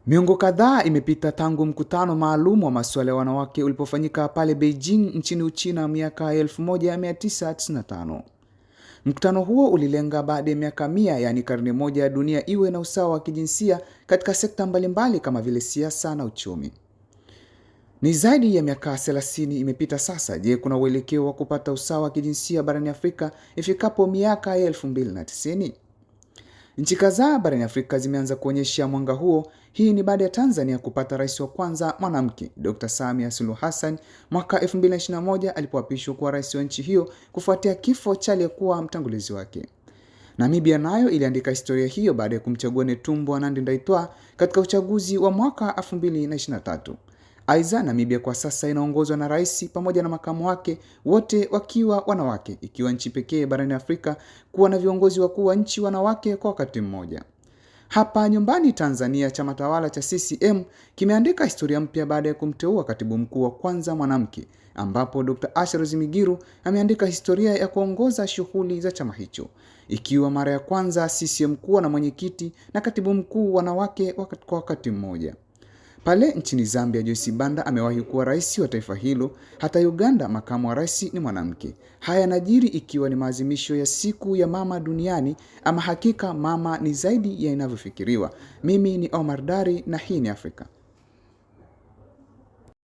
Miongo kadhaa imepita tangu mkutano maalum wa masuala ya wanawake ulipofanyika pale Beijing nchini Uchina miaka 1995. Mkutano huo ulilenga baada ya miaka 100, yani karne moja, ya dunia iwe na usawa wa kijinsia katika sekta mbalimbali kama vile siasa na uchumi. Ni zaidi ya miaka 30 imepita sasa. Je, kuna uelekeo wa kupata usawa wa kijinsia barani Afrika ifikapo miaka ya 2090? Nchi kadhaa barani Afrika zimeanza kuonyesha mwanga huo. Hii ni baada ya Tanzania kupata rais wa kwanza mwanamke, Dr. Samia Suluhu Hassan, mwaka 2021 alipoapishwa kuwa rais wa nchi hiyo kufuatia kifo cha aliyekuwa mtangulizi wake. Namibia nayo iliandika historia hiyo baada ya kumchagua Netumbo Nandi-Ndaitwah katika uchaguzi wa mwaka 2023. Aidha, Namibia kwa sasa inaongozwa na rais pamoja na makamu wake, wote wakiwa wanawake, ikiwa nchi pekee barani Afrika kuwa na viongozi wakuu wa nchi wanawake kwa wakati mmoja. Hapa nyumbani Tanzania, chama tawala cha CCM kimeandika historia mpya baada ya kumteua katibu mkuu wa kwanza mwanamke, ambapo Dr. Asha Rose ameandika historia ya kuongoza shughuli za chama hicho, ikiwa mara ya kwanza CCM kuwa na mwenyekiti na katibu mkuu wanawake kwa wakati mmoja. Pale nchini Zambia, Joyce Banda amewahi kuwa rais wa taifa hilo. Hata Uganda, makamu wa rais ni mwanamke. Haya yanajiri ikiwa ni maadhimisho ya siku ya mama duniani. Ama hakika mama ni zaidi ya inavyofikiriwa. Mimi ni Omar Dari na hii ni Afrika.